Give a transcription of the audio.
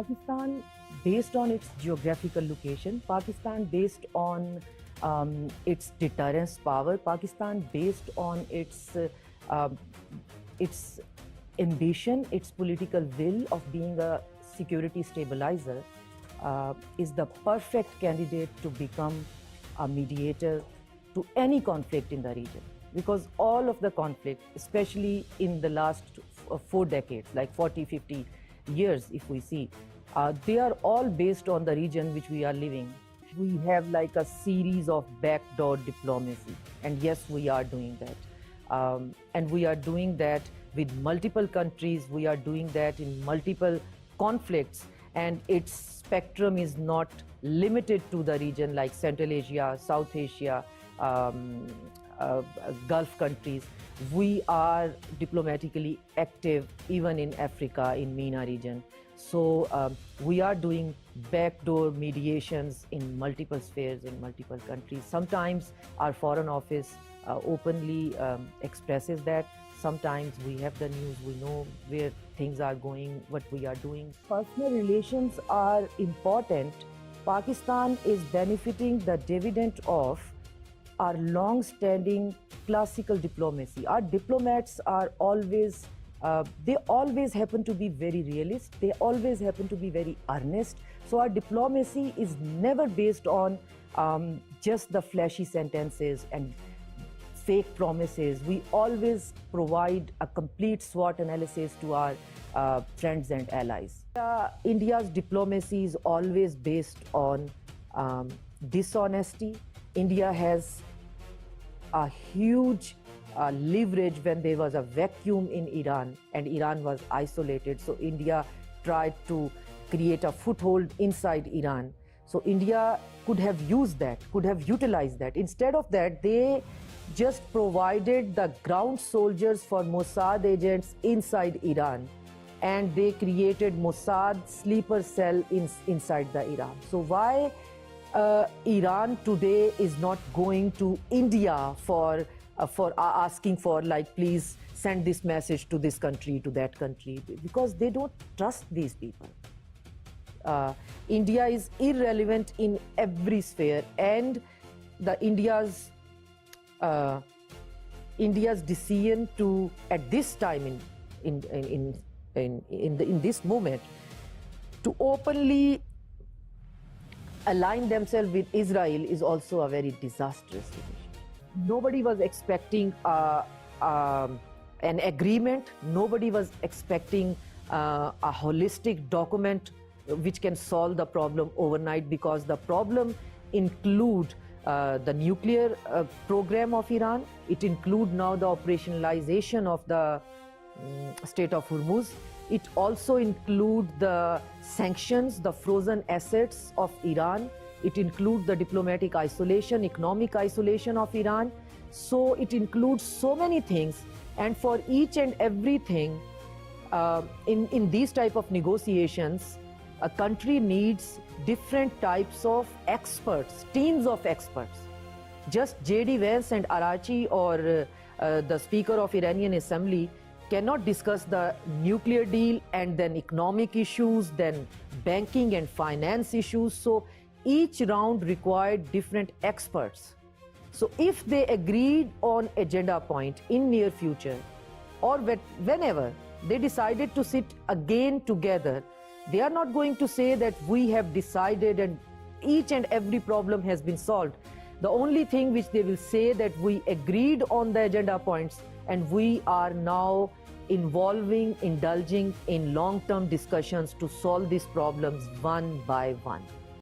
Pakistan, based on its geographical location, Pakistan based on its deterrence power, Pakistan based on its ambition, its political will of being a security stabilizer, is the perfect candidate to become a mediator to any conflict in the region. Because all of the conflict, especially in the last 4 decades, like 40, 50 years, if we see, they are all based on the region which we are living. We have like a series of backdoor diplomacy, and yes, we are doing that. And we are doing that with multiple countries, we are doing that in multiple conflicts, and its spectrum is not limited to the region like Central Asia, South Asia, Gulf countries. We are diplomatically active even in Africa, in MENA region. So we are doing backdoor mediations in multiple spheres, in multiple countries. Sometimes our foreign office openly expresses that. Sometimes we have the news, we know where things are going, what we are doing. Personal relations are important. Pakistan is benefiting the dividend of our long-standing classical diplomacy. Our diplomats are always, they always happen to be very realist. They always happen to be very earnest. So our diplomacy is never based on just the flashy sentences and fake promises. We always provide a complete SWOT analysis to our friends and allies. India's diplomacy is always based on dishonesty. India has a huge leverage when there was a vacuum in Iran and Iran was isolated. So India tried to create a foothold inside Iran. So India could have used that, could have utilized that. Instead of that, they just provided the ground soldiers for Mossad agents inside Iran, and they created Mossad sleeper cell inside the Iran. So why Iran today is not going to India for asking for, like, please send this message to this country, to that country? Because they don't trust these people. India is irrelevant in every sphere, and India's decision to, at this time in this moment, to openly align themselves with Israel is also a very disastrous decision. Nobody was expecting an agreement. Nobody was expecting a holistic document which can solve the problem overnight, because the problem include the nuclear program of Iran. It includes now the operationalization of the Strait of Hormuz. It also includes the sanctions, the frozen assets of Iran. It includes the diplomatic isolation, economic isolation of Iran. So it includes so many things. And for each and everything, in these type of negotiations, a country needs different types of experts, teams of experts. Just J.D. Vance and Arachi or the Speaker of Iranian Assembly cannot discuss the nuclear deal and then economic issues, then banking and finance issues. So each round required different experts. So if they agreed on agenda point in near future, or whenever they decided to sit again together, they are not going to say that we have decided and each and every problem has been solved. The only thing which they will say that we agreed on the agenda points and we are now indulging in long-term discussions to solve these problems one by one.